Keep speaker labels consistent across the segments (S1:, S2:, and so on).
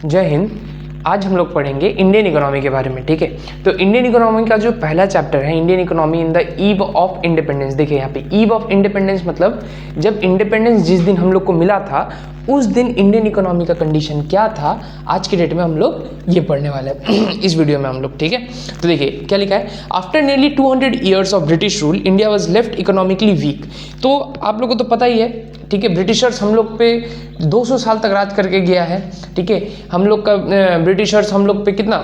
S1: जय हिंद। आज हम लोग पढ़ेंगे इंडियन इकोनॉमी के बारे में। ठीक है, तो इंडियन इकोनॉमी का जो पहला चैप्टर है, Indian economy in the eve of independence. देखिए यहाँ पे ईव ऑफ इंडिपेंडेंस मतलब जब इंडिपेंडेंस जिस दिन हम लोग को मिला था उस दिन इंडियन इकोनॉमी का कंडीशन क्या था, आज के डेट में हम लोग ये पढ़ने वाले हैं इस वीडियो में हम लोग। ठीक है, तो देखिए क्या लिखा है। After nearly 200 years of British rule India was left economically weak. तो आप लोगों को तो पता ही है, ठीक है, ब्रिटिशर्स हम लोग पे 200 साल तक राज करके गया है। ठीक है, हम लोग का ब्रिटिशर्स हम लोग पे कितना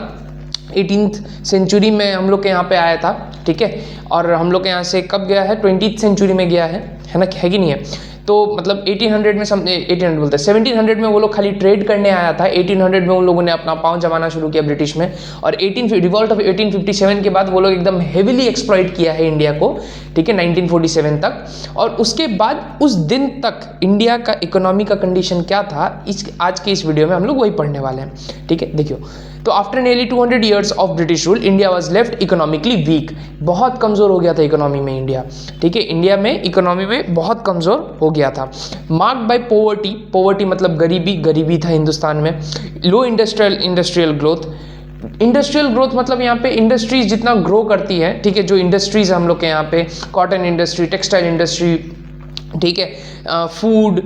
S1: 18th सेंचुरी में हम लोग के यहाँ पे आया था। ठीक है, और हम लोग के यहाँ से कब गया है, 20th सेंचुरी में गया है ना, है कि नहीं है। तो मतलब 1800 में 1800 बोलते हैं 1700 में वो लोग खाली ट्रेड करने आया था। 1800 में उन लोगों ने अपना पाँव जमाना शुरू किया ब्रिटिश में, और रिवॉल्ट ऑफ 1857 के बाद वो लोग एकदम हेविली एक्सप्लॉइट किया है इंडिया को। ठीक है, 1947 तक। और उसके बाद उस दिन तक इंडिया का इकोनॉमी का कंडीशन क्या था, आज के इस वीडियो में हम लोग वही पढ़ने वाले हैं। ठीक है, देखियो, तो after nearly 200 years of British rule India was left economically weak. बहुत कमज़ोर हो गया था इकोनॉमी में इंडिया। ठीक है, इंडिया में इकोनॉमी में बहुत कमज़ोर हो गया था। मार्क्ड बाय पोवर्टी, पोवर्टी मतलब गरीबी था हिंदुस्तान में। लो इंडस्ट्रियल ग्रोथ, इंडस्ट्रियल ग्रोथ मतलब यहाँ पे इंडस्ट्रीज जितना ग्रो करती है, ठीक है, जो इंडस्ट्रीज हम लोग के यहाँ पे कॉटन इंडस्ट्री, टेक्सटाइल इंडस्ट्री, ठीक है, फूड,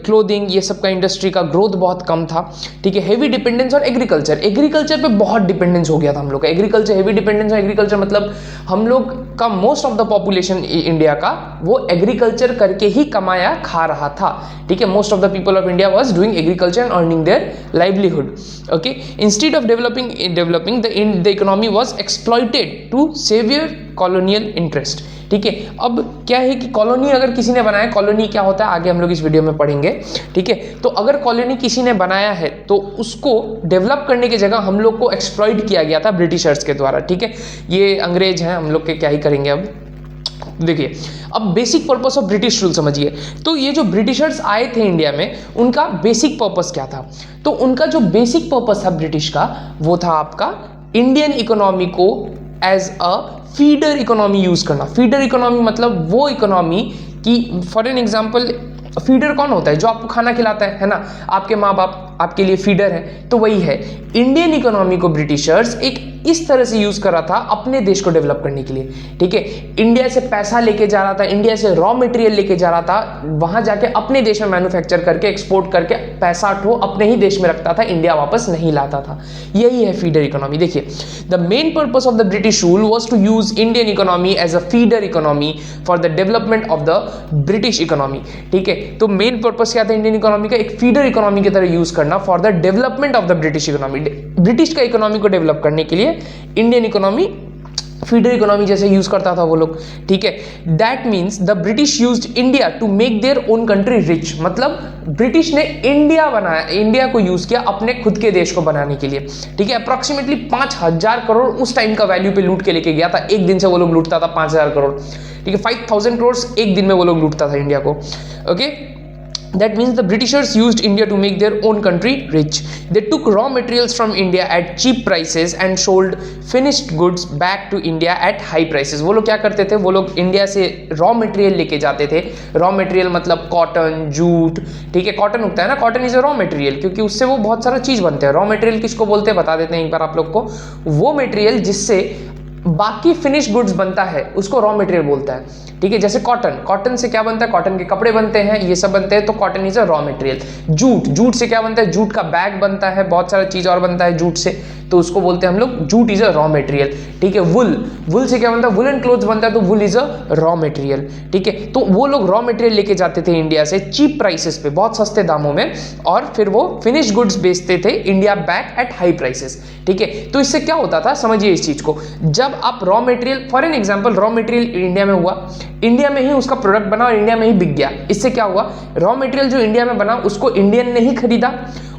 S1: क्लोथिंग, ये सब का इंडस्ट्री का ग्रोथ बहुत कम था। ठीक है, हेवी डिपेंडेंस और एग्रीकल्चर पे बहुत डिपेंडेंस हो गया था हम लोग का। एग्रीकल्चर, हेवी डिपेंडेंस और एग्रीकल्चर मतलब हम लोग का most of the population India का वो एग्रीकल्चर करके ही कमाया खा रहा था। ठीक है, most of the people of India was doing agriculture and earning their livelihood. Okay, instead of developing the economy was exploited to saviour colonial interest. ठीक है, अब क्या है कि कॉलोनी अगर किसी ने बनाया, कॉलोनी क्या होता है आगे हम लोग इस वीडियो में पढ़ेंगे। ठीक है, तो अगर कॉलोनी किसी ने बनाया है तो उसको डेवलप करने की जगह हम लोग को एक्सप्लॉइट किया गया था ब्रिटिशर्स के द्वारा। ठीक है, ये अंग्रेज हैं, हम लोग के क्या ही करेंगे। अब देखिए, अब basic purpose of British rule समझिए। तो ये जो ब्रिटिशर्स आए थे इंडिया में, उनका बेसिक पर्पस क्या था? तो उनका जो बेसिक पर्पस था ब्रिटिश का, वो था आपका इंडियन इकोनॉमी को as a feeder economy use करना। फीडर इकोनॉमी मतलब वो इकोनॉमी की, फॉर एन एग्जांपल, फीडर कौन होता है? जो आपको खाना खिलाता है ना, आपके माँ बाप आपके लिए फीडर है, तो वही है। इंडियन इकोनॉमी को ब्रिटिशर्स एक इस तरह से यूज कर रहा था अपने देश को डेवलप करने के लिए। ठीक है, इंडिया से पैसा लेके जा रहा था, इंडिया से रॉ मटेरियल लेके जा रहा था, वहां जाके अपने देश में मैन्युफैक्चर करके एक्सपोर्ट करके पैसा ठो अपने ही देश में रखता था, इंडिया वापस नहीं लाता था। यही है फीडर इकोनॉमी। देखिए, the main purpose of the British rule was to use Indian economy as a feeder economy for the development of the British economy. ठीक है, तो मेन पर्पस क्या था इंडियन इकोनॉमी का? एक फीडर इकोनॉमी की तरह यूज करना for the development of the British economy. British का इकोनॉमी को डेवलप करने के लिए इंडियन इकोनॉमी फीडर इकोनॉमी जैसे यूज करता था वो लोग। ठीक है, that means the British used India to make their own country rich. मतलब ब्रिटिश ने इंडिया बनाया, इंडिया को यूज किया अपने खुद के देश को बनाने के लिए। ठीक है, अप्रोक्सीमेटली 5000 करोड़ उस टाइम का वैल्यू पे लूट के लेके गया था। एक दिन से वो लोग लूटता था 5000 करोड़। ठीक है, 5000 करोड़ एक दिन में वो लोग लूटता था इंडिया को। Okay, that means the Britishers used India to make their own country rich. They took raw materials from India at cheap prices and sold finished goods back to India at high prices. वो लोग क्या करते थे? वो लोग India से raw material लेके जाते थे। रॉ मटेरियल मतलब कॉटन, जूट। ठीक है, कॉटन उगता है ना, cotton is a raw material, क्योंकि उससे वो बहुत सारा चीज बनते हैं। रॉ मटेरियल किसको बोलते हैं बता देते हैं एक बार आप लोग को। वो मटेरियल जिससे बाकी फिनिश गुड्स बनता है उसको रॉ मटेरियल बोलता है। ठीक है, जैसे कॉटन से क्या बनता है? कॉटन के कपड़े बनते हैं, ये सब बनते हैं, तो cotton is a raw material. Jute से क्या बनता है? जूट का बैग बनता है, बहुत सारा चीज और बनता है जूट से, तो उसको बोलते हैं हम लोग jute is a raw material. ठीक है, वुल से क्या बनता है? वुलन क्लोथ्स बनता है, तो wool is a raw material. ठीक है, तो वो लोग रॉ मटेरियल लेके जाते थे इंडिया से चीप प्राइसेस पे, बहुत सस्ते दामों में, और फिर वो फिनिश गुड्स बेचते थे India back at high prices. ठीक है, तो इससे क्या होता था समझिए इस चीज को। जब आप raw material, for an example, raw material India में हुआ, इंडिया में ही उसका प्रोडक्ट बना और इंडिया में ही बिक गया। इससे क्या हुआ? रॉ मटेरियल जो इंडिया में बना उसको इंडियन ने ही खरीदा,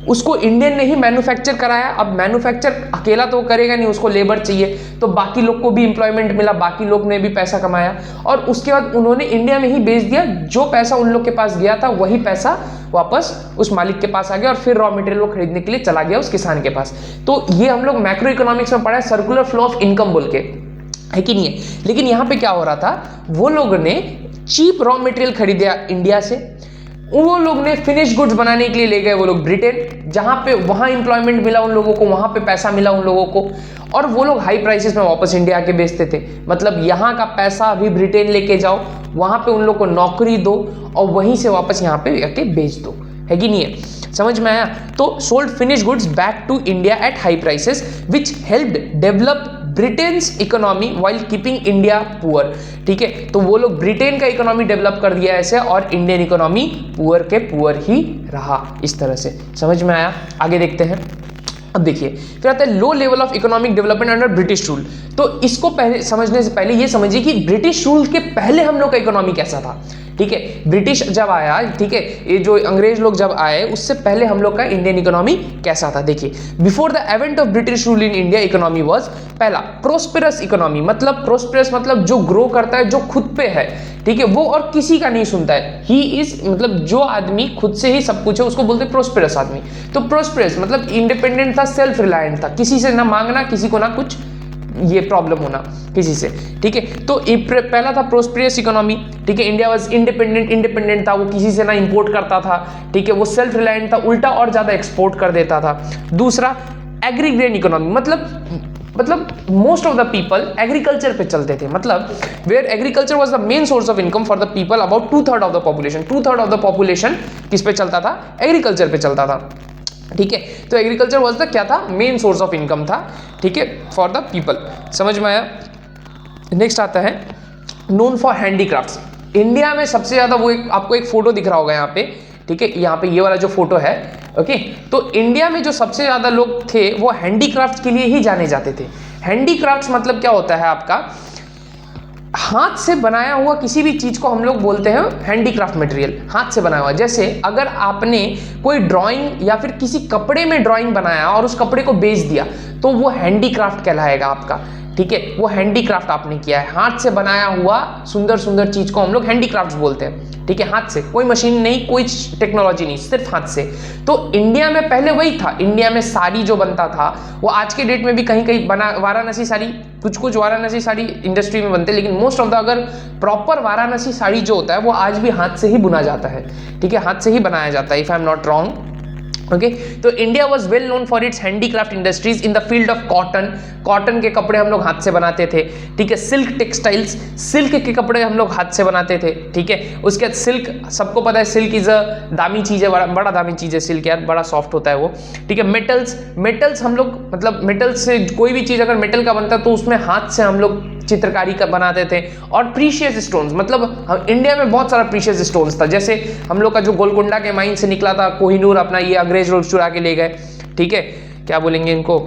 S1: उसको इंडियन ने ही मैन्युफैक्चर कराया। अब मैन्युफैक्चर अकेला तो करेगा नहीं, उसको लेबर चाहिए, तो बाकी लोग को भी इंप्लॉयमेंट मिला, बाकी लोग ने भी पैसा कमाया, और उसके बाद उन्होंने इंडिया में ही बेच दिया। जो पैसा उन लोग के पास गया था वही पैसा वापस उस मालिक के पास आ गया, और फिर रॉ मटेरियल वो खरीदने के लिए चला गया उस किसान के पास। तो ये हम लोग मैक्रो इकोनॉमिक्स में पढ़ा है, सर्कुलर फ्लो ऑफ इनकम बोल के, है कि नहीं है। लेकिन यहाँ पे क्या हो रहा था? वो लोगों ने चीप रॉ मटेरियल खरीदा इंडिया से, वो लोग ने फिनिश गुड्स बनाने के लिए ले गए वो लोग ब्रिटेन, जहां पे वहां इंप्लॉयमेंट मिला उन लोगों को, वहां पे पैसा मिला उन लोगों को, और वो लोग हाई प्राइसेस में वापस इंडिया के बेचते थे। मतलब यहाँ का पैसा अभी ब्रिटेन लेके जाओ, वहां पे उन लोग को नौकरी दो और वहीं से वापस यहाँ पे आके बेच दो, है कि नहीं है? समझ में आया? तो sold finish goods back to India at high prices which helped develop Britain's economy while keeping India poor. ठीक है, तो वो लोग ब्रिटेन का इकोनॉमी डेवलप कर दिया ऐसे, और इंडियन इकोनॉमी पुअर के पुअर ही रहा इस तरह से। समझ में आया? आगे देखते हैं। अब देखिए फिर आता है low level of economic development under British rule. तो इसको पहले समझने से पहले ये समझिए कि ब्रिटिश रूल के पहले हम लोग का इकोनॉमी कैसा था। ठीक है, ब्रिटिश जब आया, ठीक है, ये जो अंग्रेज लोग जब आए उससे पहले हम लोग का इंडियन इकोनॉमी कैसा था। देखिए, before the advent of British rule in India economy was, पहला प्रोस्पेरस इकोनॉमी, मतलब प्रोस्पेरस मतलब जो ग्रो करता है, जो खुद पे है, ठीक है, वो और किसी का नहीं सुनता है। ही इज मतलब जो आदमी खुद से ही सब कुछ है उसको बोलते हैं प्रोस्पेरस आदमी। तो प्रोस्पेरस मतलब इंडिपेंडेंट था, सेल्फ रिलायंट था, किसी से ना मांगना, किसी को ना कुछ ये प्रॉब्लम होना किसी से। ठीक है, तो पहला था प्रोस्पेरियस इकोनॉमी। ठीक है, इंडिया वाज इंडिपेंडेंट था, वो किसी से ना इंपोर्ट करता था। ठीक है, वो सेल्फ रिलायंट था, उल्टा और ज्यादा एक्सपोर्ट कर देता था। दूसरा एग्रीग्रेन इकोनॉमी, मतलब most of the people agriculture पे चलते थे, मतलब where agriculture was the main source of income for the people, about 2/3 of the population. 2/3 of the population किस पे चलता था? एग्रीकल्चर पे चलता था। ठीक है, तो एग्रीकल्चर वाज द क्या था? मेन सोर्स ऑफ इनकम था। ठीक है, फॉर द पीपल। समझ में आया? नेक्स्ट आता है नोन फॉर हैंडीक्राफ्ट्स। इंडिया में सबसे ज्यादा वो आपको एक फोटो दिख रहा होगा यहाँ पे। ठीक है, यहाँ पे ये वाला जो फोटो है, ओके, तो इंडिया में जो सबसे ज्यादा लोग थे वो हैंडीक्राफ्ट्स के लिए ही जाने जाते थे। हैंडीक्राफ्ट्स मतलब क्या होता है? आपका हाथ से बनाया हुआ किसी भी चीज को हम लोग बोलते हैं हैंडीक्राफ्ट मटेरियल, हाथ से बनाया हुआ। जैसे अगर आपने कोई ड्राइंग या फिर किसी कपड़े में ड्राइंग बनाया और उस कपड़े को बेच दिया तो वो हैंडीक्राफ्ट कहलाएगा आपका। ठीक है, वो हैंडीक्राफ्ट आपने किया है, हाथ से बनाया हुआ सुंदर सुंदर चीज को हम लोग हैंडीक्राफ्ट बोलते हैं। ठीक है, हाथ से, कोई मशीन नहीं, कोई टेक्नोलॉजी नहीं, सिर्फ हाथ से। तो इंडिया में पहले वही था। इंडिया में साड़ी जो बनता था वो आज के डेट में भी कहीं कहीं बना, वाराणसी साड़ी, कुछ वाराणसी साड़ी इंडस्ट्री में बनते हैं, लेकिन मोस्ट ऑफ द अगर प्रॉपर वाराणसी साड़ी जो होता है वो आज भी हाथ से ही बुना जाता है। ठीक है, हाथ से ही बनाया जाता है, if I am not wrong. Okay, तो India was well known for its handicraft industries in the field of cotton के कपड़े हम लोग हाथ से बनाते थे। ठीक है, सिल्क टेक्सटाइल्स, सिल्क के कपड़े हम लोग हाथ से बनाते थे। ठीक है, उसके बाद सिल्क, सबको पता है सिल्क इज अ दामी चीज है, बड़ा दामी चीज है सिल्क यार, बड़ा सॉफ्ट होता है वो। ठीक है, मेटल्स हम लोग, मतलब मेटल से कोई भी चीज अगर मेटल का बनता है तो उसमें हाथ से हम लोग चित्रकारी का बनाते थे। और प्रीशियस स्टोन्स, मतलब इंडिया में बहुत सारा प्रीशियस स्टोन्स था। जैसे हम लोग का जो गोलकुंडा के माइन से निकला था कोहिनूर, अपना ये अंग्रेज लोग चुरा के ले गए। ठीक है, क्या बोलेंगे इनको,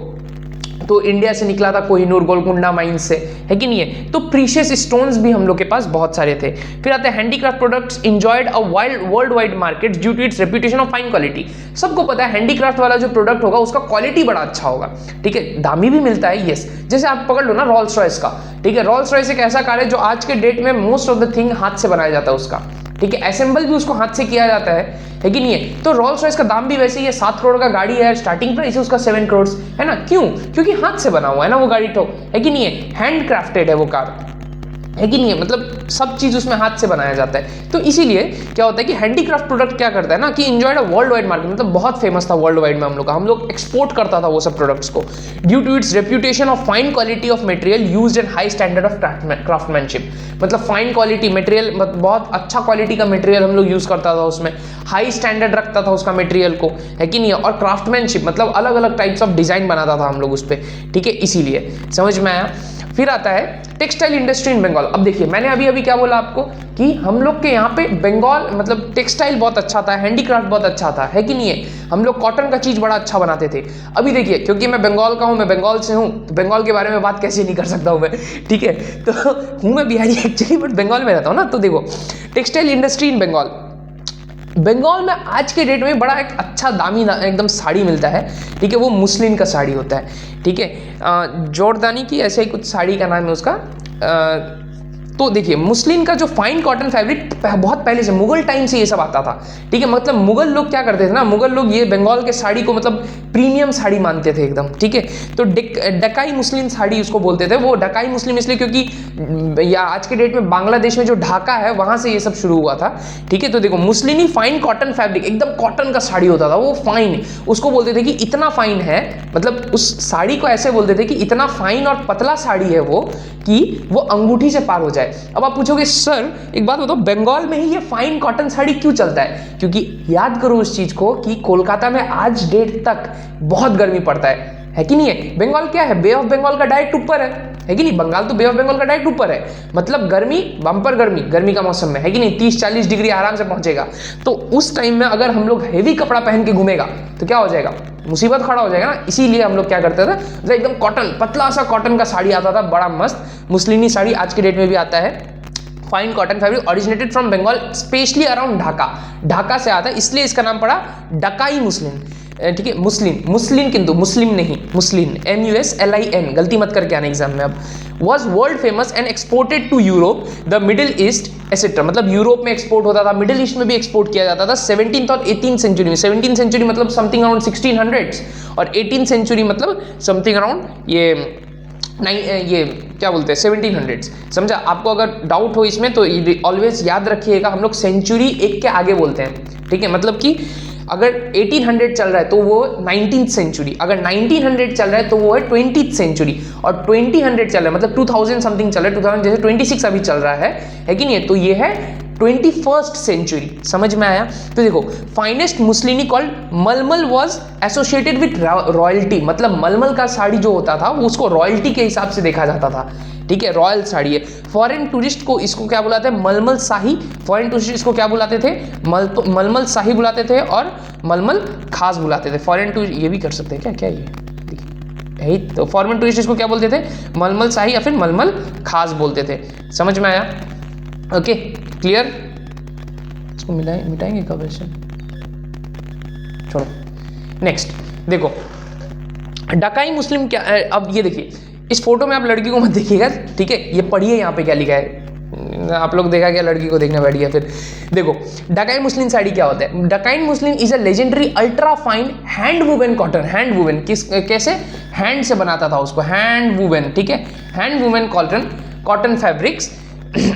S1: तो इंडिया से निकला था कोहिनूर गोलकुंडा माइन से, है कि नहीं है? तो प्रीशियस स्टोन्स भी हम लोग के पास बहुत सारे थे। फिर आते हैं handicraft products enjoyed a world wide market due to its reputation of fine quality. सबको पता है हैंडीक्राफ्ट वाला जो प्रोडक्ट होगा उसका क्वालिटी बड़ा अच्छा होगा। ठीक है, दामी भी मिलता है, यस। जैसे आप पकड़ लो ना रॉल्स रॉयस का। ठीक है, रॉल्स रॉयस एक ऐसा कार है जो आज के डेट में मोस्ट ऑफ द थिंग हाथ से बनाया जाता है उसका। ठीक है, असेंबल भी उसको हाथ से किया जाता है कि नहीं है? तो रॉल्स रॉयस का दाम भी वैसे ही है, 7 करोड़ का गाड़ी है, स्टार्टिंग प्राइस है उसका 7 करोड़, है ना? क्यों? क्योंकि हाथ से बना हुआ है ना वो गाड़ी, तो है कि नहीं है? हैंड क्राफ्टेड है वो कार, है कि नहीं है? मतलब सब चीज उसमें हाथ से बनाया जाता है। तो इसीलिए क्या होता है कि हैंडीक्राफ्ट प्रोडक्ट क्या करता है ना कि इंजॉयड अ वर्ल्ड वाइड मार्केट, मतलब बहुत फेमस था वर्ल्ड वाइड में हम लोग एक्सपोर्ट करता था वो सब प्रोडक्ट्स को, due to its reputation of fine quality of material used and high standard of craftsmanship. मतलब फाइन क्वालिटी मटेरियल, बहुत अच्छा क्वालिटी का मटेरियल हम लोग यूज करता था उसमें, हाई स्टैंडर्ड रखता था उसका मटेरियल को, है कि नहीं है? और क्राफ्टमैनशिप मतलब अलग अलग टाइप्स ऑफ डिजाइन बनाता था हम लोग उस पर। ठीक है, इसीलिए समझ में आया? फिर आता है टेक्सटाइल इंडस्ट्री इन बंगाल। अब देखिए मैंने अभी क्या बोला आपको कि हम लोग के यहाँ पे बंगाल मतलब टेक्सटाइल बहुत अच्छा था, हैंडीक्राफ्ट बहुत अच्छा था, है कि नहीं है? हम लोग कॉटन का चीज बड़ा अच्छा बनाते थे। अभी देखिए, क्योंकि मैं बंगाल का हूँ, मैं बंगाल से हूँ, तो बंगाल के बारे में बात कैसे नहीं कर सकता हूँ मैं। ठीक है, तो हूँ मैं बिहारी एक्चुअली, बट बंगाल में रहता हूँ ना। तो देखो टेक्सटाइल इंडस्ट्री इन बंगाल में आज के डेट में बड़ा एक अच्छा दामी एकदम साड़ी मिलता है। ठीक है, वो मुस्लिन का साड़ी होता है। ठीक है, जोरदानी की ऐसे ही कुछ साड़ी का नाम है उसका, तो देखिए मुस्लिन का जो फाइन कॉटन फैब्रिक बहुत पहले से, मुगल टाइम से ये सब आता था, ठीक है। मतलब मुगल लोग क्या करते थे ना, मुगल लोग ये बंगाल के साड़ी को मतलब प्रीमियम साड़ी मानते थे एकदम, ठीक है। तो डकाई मुस्लिम साड़ी उसको बोलते थे। वो डकाई मुस्लिम इसलिए क्योंकि या आज के डेट में बांग्लादेश में जो ढाका है वहां से ये सब शुरू हुआ था, ठीक है। तो देखो मुस्लिनी फाइन कॉटन फैब्रिक, एकदम कॉटन का साड़ी होता था वो फाइन, उसको बोलते थे कि इतना फाइन है, मतलब उस साड़ी को ऐसे बोलते थे कि इतना फाइन और पतला साड़ी है वो कि वो अंगूठी से पार हो जाए। अब आप पूछोगे सर एक बात बताओ, बंगाल में ही ये फाइन कॉटन साड़ी क्यों चलता है? क्योंकि याद करो उस चीज को कि कोलकाता में आज डेट तक बहुत गर्मी पड़ता है कि नहीं है। बंगाल क्या है, बे ऑफ बंगाल का डायरेक्ट ऊपर है कि नहीं। बंगाल तो बे ऑफ बंगाल का डायरेक्ट ऊपर है, मतलब गर्मी बम्पर गर्मी का मौसम में है कि नहीं, 30-40 डिग्री आराम से पहुंचेगा। तो उस टाइम में अगर हम लोग हेवी कपड़ा पहन के घूमेगा तो क्या हो जाएगा, मुसीबत खड़ा हो जाएगा ना। इसीलिए हम लोग क्या करते थे, एकदम कॉटन, पतला सा कॉटन का साड़ी आता था, बड़ा मस्त। मुस्लिनी साड़ी आज के डेट में भी आता है। Fine cotton fabric originated from Bengal, especially around Dhaka से आता है, इसलिए इसका नाम पड़ा डकाई मुस्लिन, ठीक है। मुस्लिन किंतु मुस्लिम नहीं, मुस्लिन, MUSLIN, गलती मत करके आना एग्जाम में। अब was world famous and exported to Europe, the Middle East etcetera, मतलब यूरोप में एक्सपोर्ट होता था, मिडिल ईस्ट में भी एक्सपोर्ट किया जाता था 17th और 18th सेंचुरी में। 17th सेंचुरी मतलब समथिंग अराउंड 1600s और 18th सेंचुरी मतलब समथिंग अराउंड ये क्या बोलते हैं 1700s, समझा। आपको अगर डाउट हो इसमें तो ऑलवेज याद रखिएगा, हम लोग सेंचुरी एक के आगे बोलते हैं, ठीक है। मतलब कि अगर 1800 चल रहा है तो वो 19th सेंचुरी, अगर 1900 चल रहा है तो वो है 20th सेंचुरी, और 2000 चल रहा है मतलब 2000 समथिंग चल रहा है, 2000 जैसे 26 अभी चल रहा है कि नहीं, तो ये है 21st सेंचुरी। समझ में आया? तो देखो फाइनेस्ट मुस्लिनी कॉल्ड मलमल वॉज एसोसिएटेड विथ रॉयल्टी, मतलब मलमल का साड़ी जो होता था वो उसको रॉयल्टी के हिसाब से देखा जाता था, ठीक है, रॉयल साड़ी है। फॉरेन टूरिस्ट को इसको क्या बुलाते हैं, मलमल शाही। फॉरेन टूरिस्ट इसको क्या बुलाते थे, मलमल शाही बुलाते थे और मलमल खास बुलाते थे। फॉरेन टूरिस्ट ये भी कर सकते हैं क्या, क्या ये यही तो, फॉरेन टूरिस्ट इसको क्या बोलते थे, मलमल शाही या फिर मलमल खास बोलते थे। समझ में आया? Okay clear. इसको मिटाएंगे कब ऐसे, छोड़ो। नेक्स्ट देखो डकाई मुस्लिम क्या, अब ये देखिए इस फोटो में आप लड़की को मत देखिएगा, ठीक है, ये पढ़िए यहाँ पे क्या लिखा है। आप लोग देखा क्या, लड़की को देखने बैठ गया। फिर देखो डकाई मुस्लिम साड़ी क्या होता है। Dhakai muslin is a legendary ultra fine hand woven cotton, hand woven कैसे, हैंड से बनाता था उसको, हैंड वुवन, ठीक है, hand woven cotton fabrics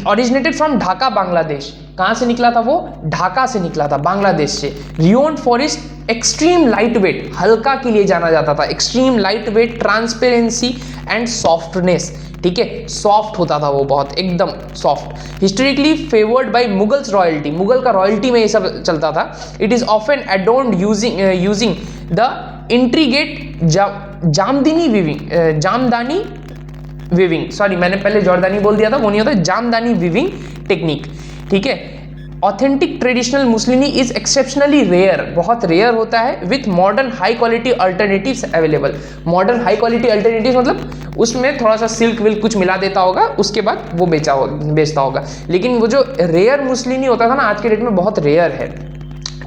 S1: originated from Dhaka Bangladesh. कहां से निकला था वो, ढाका से निकला था, बांग्लादेश से। Renowned for its extreme light weight, हल्का के लिए जाना जाता था, extreme light weight, transparency and softness, ठीक है, सॉफ्ट होता था वो, बहुत एकदम soft. Historically favoured by Mughals royalty, Mughal का रॉयल्टी में ये सब चलता था। It is often adorned using the intricate Jamdani weaving, sorry मैंने पहले जॉर्दानी बोल दिया था, वो नहीं होता, जामदानी विविंग टेक्निक, ठीक है। Authentic traditional muslin is exceptionally rare, बहुत रेयर होता है, with modern high quality alternatives available. Modern high quality alternatives मतलब उसमें थोड़ा सा सिल्क विल्क कुछ मिला देता होगा, उसके बाद वो बेचता होगा। लेकिन वो जो रेयर मुस्लिनी होता था ना, आज के डेट में बहुत रेयर है,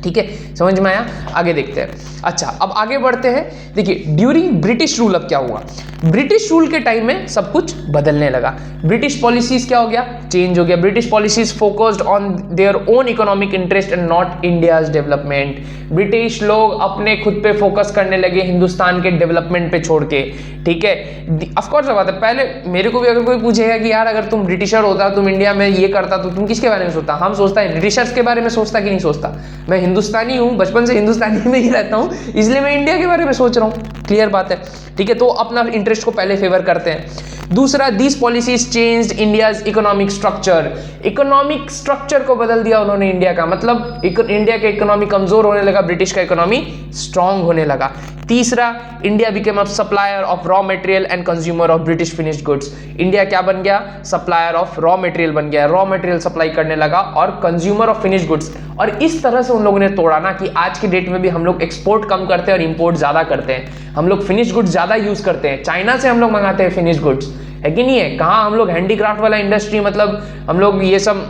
S1: ठीक है। समझ में आया? आगे देखते हैं। अच्छा अब आगे बढ़ते हैं। देखिए ड्यूरिंग ब्रिटिश रूल अब क्या हुआ, ब्रिटिश रूल के टाइम में सब कुछ बदलने लगा। ब्रिटिश पॉलिसीज क्या हो गया, चेंज हो गया। British policies focused on their own economic interest and not India's development. British लोग अपने खुद पे फोकस करने लगे, हिंदुस्तान के डेवलपमेंट पे छोड़ के, ठीक है। ऑफकोर्स बात है, पहले मेरे को भी अगर कोई पूछेगा कि यार अगर तुम ब्रिटिशर होता, तुम इंडिया में ये करता, तो तुम किसके बारे में सोचता, हम सोचता है ब्रिटिशर्स के बारे में सोचता कि नहीं सोचता। मैं हिंदुस्तानी हूँ, बचपन से हिंदुस्तानी में ही रहता हूँ, इसलिए मैं इंडिया के बारे में सोच रहा हूँ, क्लियर बात है, ठीक है। तो अपना इंटरेस्ट को पहले फेवर करते हैं। दूसरा, these policies changed India's economic structure, economic structure को बदल दिया उन्होंने इंडिया का, मतलब इंडिया का इकोनॉमी कमजोर होने लगा, ब्रिटिश का इकोनॉमी स्ट्रांग होने लगा। तीसरा, India became a supplier of raw material and consumer of British finished goods. India क्या बन गया, सप्लायर ऑफ रॉ मटेरियल बन गया, रॉ मटेरियल सप्लाई करने लगा, और कंज्यूमर ऑफ फिनिश्ड गुड्स। और इस तरह से उन लोगों ने तोड़ा ना कि आज की डेट में भी हम लोग एक्सपोर्ट कम करते हैं और इंपोर्ट ज्यादा करते हैं। हम लोग फिनिश्ड गुड्स ज्यादा यूज करते हैं, चाइना से हम लोग मंगाते हैं फिनिश्ड गुड्स, है कि नहीं है। कहाँ हम लोग हैंडीक्राफ्ट वाला इंडस्ट्री, मतलब हम लोग ये सब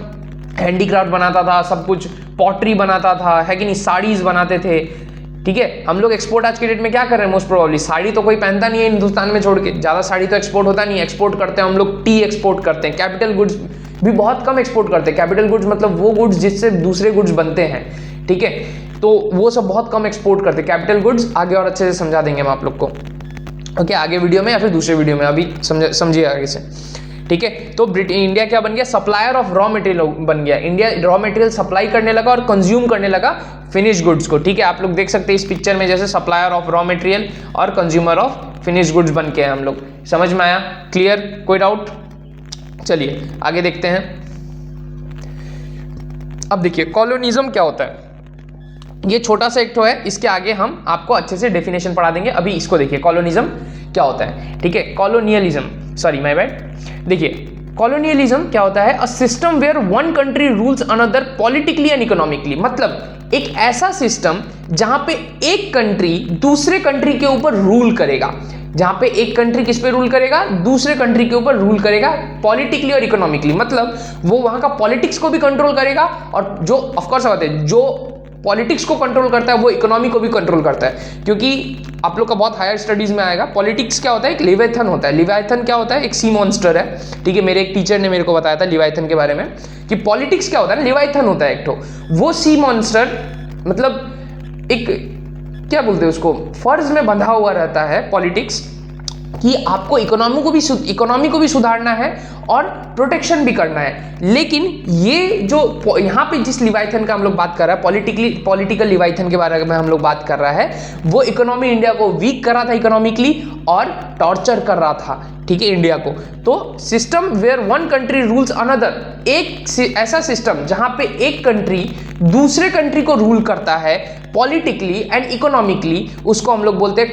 S1: हैंडीक्राफ्ट बनाता था, सब कुछ पॉटरी बनाता था, है कि नहीं, साड़ीज बनाते थे, ठीक है। हम लोग एक्सपोर्ट आज के डेट में क्या कर रहे हैं, मोस्ट प्रोबेबली साड़ी तो कोई पहनता नहीं है हिंदुस्तान में छोड़ के, ज्यादा साड़ी तो एक्सपोर्ट होता नहीं है। एक्सपोर्ट करते हैं हम लोग, टी एक्सपोर्ट करते हैं, कैपिटल गुड्स भी बहुत कम एक्सपोर्ट करते हैं। कैपिटल गुड्स मतलब वो गुड्स जिससे दूसरे गुड्स बनते हैं, ठीक है, तो वो सब बहुत कम एक्सपोर्ट करते हैं। कैपिटल गुड्स आगे और अच्छे से समझा देंगे हम आप लोग को, ओके, आगे वीडियो में या फिर दूसरे वीडियो में, अभी समझिए आगे से, ठीक है। तो इंडिया क्या बन गया, सप्लायर ऑफ रॉ मटेरियल बन गया। इंडिया रॉ मटेरियल सप्लाई करने लगा और कंज्यूम करने लगा फिनिश गुड्स को, ठीक है। आप लोग देख सकते हैं इस पिक्चर में जैसे सप्लायर ऑफ रॉ मटेरियल और कंज्यूमर ऑफ फिनिश गुड्स बन के हैं हम लोग। समझ में आया, क्लियर, कोई डाउट? चलिए आगे देखते हैं। अब देखिए कॉलोनिज्म क्या होता है, ये छोटा सा एक तो है, इसके आगे हम आपको अच्छे से डेफिनेशन पढ़ा देंगे। अभी इसको देखिए कॉलोनिज्म क्या होता है, ठीक है। कॉलोनियलिज्म, सॉरी माय बैड, देखिए कॉलोनियलिज्म क्या होता है, a system where one country rules another politically and economically. मतलब एक ऐसा सिस्टम जहां पे एक कंट्री दूसरे कंट्री के ऊपर रूल करेगा, जहां पे एक कंट्री किस पे रूल करेगा, दूसरे कंट्री के ऊपर रूल करेगा पॉलिटिकली और इकोनॉमिकली। मतलब वो वहां का पॉलिटिक्स को भी कंट्रोल करेगा और जो ऑफ कोर्स बात है, जो पॉलिटिक्स को कंट्रोल करता है वो इकोनॉमी को भी कंट्रोल करता है। क्योंकि आप लोग का बहुत हायर स्टडीज में आएगा, पॉलिटिक्स क्या होता है, एक लिवाइथन होता है। लिवाइथन क्या होता है, एक सी मॉन्स्टर है, ठीक है। मेरे एक टीचर ने मेरे को बताया था लिवाइथन के बारे में कि पॉलिटिक्स क्या होता है, लिवाइथन होता है एक ठो। वो सी मॉन्स्टर मतलब एक क्या बोलते हैं उसको, फर्ज में बंधा हुआ रहता है पॉलिटिक्स, कि आपको इकोनॉमी को भी सुधारना है और प्रोटेक्शन भी करना है। लेकिन ये जो यहाँ पे जिस लिवाइथन का हम लोग बात कर रहा है, पॉलिटिकल लिवाइथन के बारे में हम लोग बात कर रहा है, वो इकोनॉमी इंडिया को वीक कर रहा था इकोनॉमिकली और टॉर्चर कर रहा था, ठीक है, इंडिया को। तो system where one country rules another, एक ऐसा सिस्टम जहां पे एक कंट्री दूसरे कंट्री को रूल करता है पॉलिटिकली एंड इकोनॉमिकली, उसको हम लोग बोलते हैं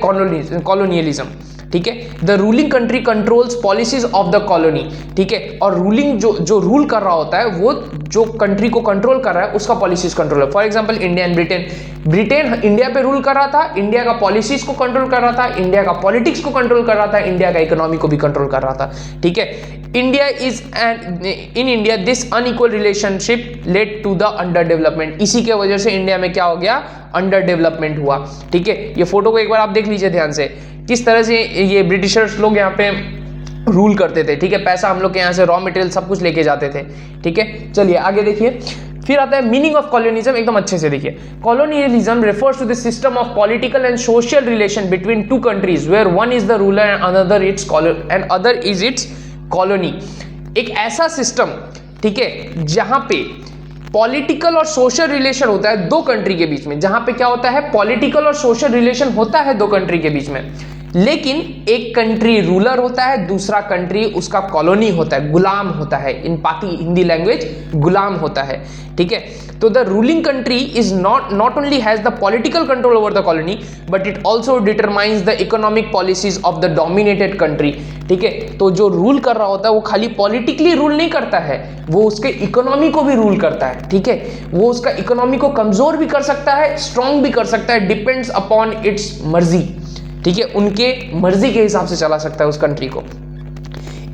S1: कॉलोनियलिज्म, ठीक है। The ruling country controls policies of the colony, ठीक है। और रूलिंग जो रूल कर रहा होता है वो जो कंट्री को कंट्रोल कर रहा है उसका पॉलिसीज कंट्रोल है। For example India and Britain India पे रूल कर रहा था, इंडिया का पॉलिसीज को कंट्रोल कर रहा था, इंडिया का पॉलिटिक्स को कंट्रोल कर रहा था, इंडिया का इकोनॉमी को भी कंट्रोल कर रहा था, ठीक है। In India this unequal relationship led to the underdevelopment. इसी के वजह से इंडिया में क्या हो गया, अंडर डेवलपमेंट हुआ, ठीक है। ये फोटो को एक बार आप देख लीजिए ध्यान से, किस तरह से ये ब्रिटिशर्स लोग यहाँ पे रूल करते थे, ठीक है। पैसा हम लोग के यहाँ से रॉ मटेरियल सब कुछ लेके जाते थे, ठीक है। चलिए आगे देखिए, फिर आता है मीनिंग ऑफ कॉलोनिज्म, एकदम अच्छे से देखिए। Colonialism refers to the system of political and social relation between two countries where one is the ruler and other is its colony. एक ऐसा सिस्टम, ठीक है, जहां पे पॉलिटिकल और सोशल रिलेशन होता है दो कंट्री के बीच में, जहां पे क्या होता है, पॉलिटिकल और सोशल रिलेशन होता है दो कंट्री के बीच में, लेकिन एक कंट्री रूलर होता है, दूसरा कंट्री उसका कॉलोनी होता है, गुलाम होता है। इन पाकी हिंदी लैंग्वेज गुलाम होता है, ठीक है। तो the ruling country is not only has the political control over the colony but it also determines the economic policies of the dominated country, ठीक है। तो जो रूल कर रहा होता है वो खाली पॉलिटिकली रूल नहीं करता है, वो उसके इकोनॉमी को भी रूल करता है, ठीक है। वो उसका इकोनॉमी को कमजोर भी कर सकता है, स्ट्रॉन्ग भी कर सकता है, डिपेंड्स अपॉन इट्स मर्जी, ठीक है। उनके मर्जी के हिसाब से चला सकता है उस कंट्री को।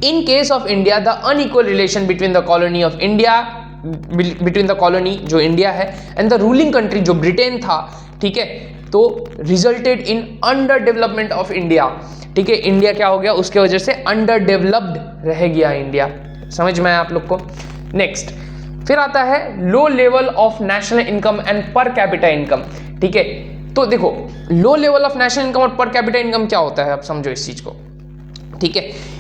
S1: In case of India the unequal relation between the colony of India, between the colony जो इंडिया है एंड द रूलिंग कंट्री जो ब्रिटेन था, ठीक है, तो resulted in under development of India, ठीक है। इंडिया क्या हो गया, उसके वजह से अंडर डेवलप्ड रह गया इंडिया। समझ में आया आप लोग को? नेक्स्ट फिर आता है low level of national income and per capita income, ठीक है। तो देखो low level of national income और पर कैपिटा इनकम क्या होता है, आप समझो इस चीज को, ठीक है।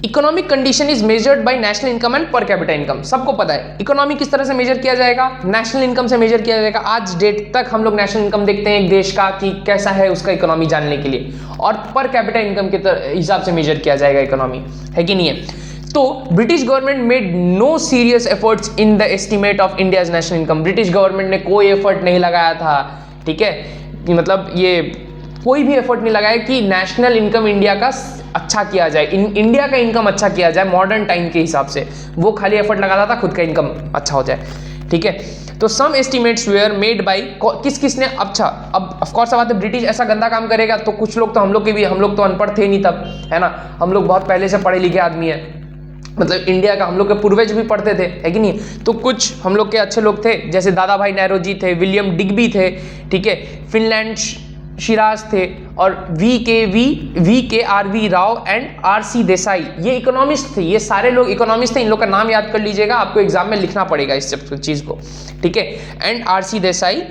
S1: Economic condition is measured by national income and per capita income. सबको पता है इकोनॉमी किस तरह से मेजर किया जाएगा, नेशनल इनकम से मेजर किया जाएगा। आज डेट तक हम लोग नेशनल इनकम देखते हैं एक देश का कि कैसा है उसका इकोनॉमी जानने के लिए, और पर कैपिटा इनकम के हिसाब से मेजर किया जाएगा इकोनॉमी, है कि नहीं है। तो British government made no serious efforts in the estimate of India's national income. British government ने कोई एफर्ट नहीं लगाया था, ठीक है, मतलब ये कोई भी एफर्ट नहीं लगाया कि नेशनल इनकम इंडिया का अच्छा किया जाए, इंडिया का इनकम अच्छा किया जाए मॉडर्न टाइम के हिसाब से। वो खाली एफर्ट लगाता था खुद का इनकम अच्छा हो जाए, ठीक है। तो सम एस्टिमेट्स वेयर मेड बाय किसने, अच्छा अब ऑफ कोर्स बात है ब्रिटिश ऐसा गंदा काम करेगा तो कुछ लोग तो हम लोग तो अनपढ़ थे नहीं तब, है ना, हम लोग बहुत पहले से पढ़े लिखे आदमी है, मतलब इंडिया का हम लोग के पूर्वज भी पढ़ते थे, है कि नहीं। तो कुछ हम लोग के अच्छे लोग थे, जैसे दादा भाई नेहरू जी थे, विलियम डिग्बी थे, ठीक है, शिराज थे, और V K R V Rao and R C. Desai, ये इकोनॉमिस्ट थे। ये सारे लोग इकोनॉमिस्ट थे, इन लोग का नाम याद कर लीजिएगा, आपको एग्जाम में लिखना पड़ेगा इस चीज को, ठीक है। And R C. देसाई,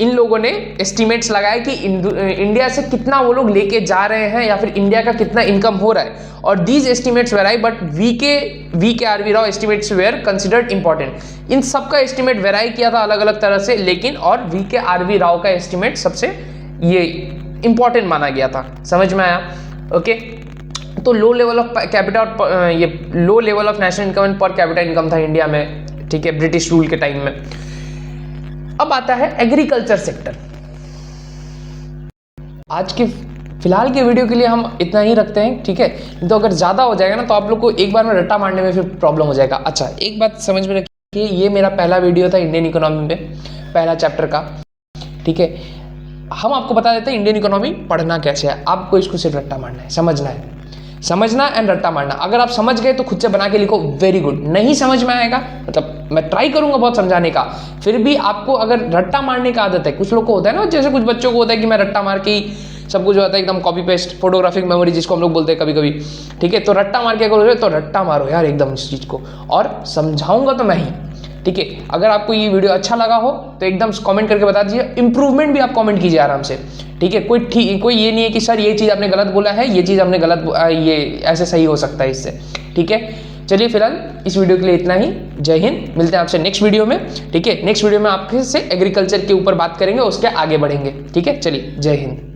S1: इन लोगों ने एस्टिमेट्स लगाए कि इंडिया से कितना वो लोग लेके जा रहे हैं या फिर इंडिया का कितना इनकम हो रहा है, और these estimates vary, but V K R V Rao estimates were considered important. इन सबका एस्टिमेट वेराई किया था अलग अलग तरह से, लेकिन और V K R V Rao का एस्टिमेट सबसे ये इंपॉर्टेंट माना गया था। समझ में आया? ओके। तो लो लेवल ऑफ कैपिटा, ये low level of national income and per capita income था इंडिया में, ठीक है, ब्रिटिश रूल के टाइम में। अब आता है एग्रीकल्चर सेक्टर। आज के फिलहाल के वीडियो के लिए हम इतना ही रखते हैं, ठीक है। तो अगर ज़्यादा हो जाएगा ना तो आप लोग को एक बार में रट्टा मारने में फिर प्रॉब्लम हो जाएगा। अच्छा, एक बात समझ में रखिए, ये मेरा पहला वीडियो था इंडियन इकोनॉमी में, पहला चैप्टर का, ठीक है। हम आपको बता देते हैं इंडियन इकोनॉमी पढ़ना कैसे है। आपको इसको सिर्फ रट्टा मारना है, समझना एंड रट्टा मारना। अगर आप समझ गए तो खुद से बना के लिखो, वेरी गुड। नहीं समझ में आएगा, मतलब मैं ट्राई करूंगा बहुत समझाने का, फिर भी आपको अगर रट्टा मारने का आदत है, कुछ लोग को होता है ना, जैसे कुछ बच्चों को होता है कि मैं रट्टा मार के ही सब कुछ होता है, एकदम कॉपी पेस्ट, फोटोग्राफिक मेमोरी जिसको हम लोग बोलते हैं कभी कभी, ठीक है। तो रट्टा मार के करोगे तो रट्टा मारो यार एकदम इस चीज को, और समझाऊंगा तो मैं ही, ठीक है। अगर आपको ये वीडियो अच्छा लगा हो तो एकदम कमेंट करके बता दीजिए, इंप्रूवमेंट भी आप कमेंट कीजिए आराम से, ठीक है। कोई ये नहीं है कि सर ये चीज़ आपने गलत बोला है, ये चीज़ आपने गलत, ये ऐसे सही हो सकता है इससे, ठीक है। चलिए फिलहाल इस वीडियो के लिए इतना ही। जय हिंद, मिलते हैं आपसे नेक्स्ट वीडियो में, ठीक है। नेक्स्ट वीडियो में आपके से एग्रीकल्चर के ऊपर बात करेंगे, उसके आगे बढ़ेंगे, ठीक है। चलिए, जय हिंद।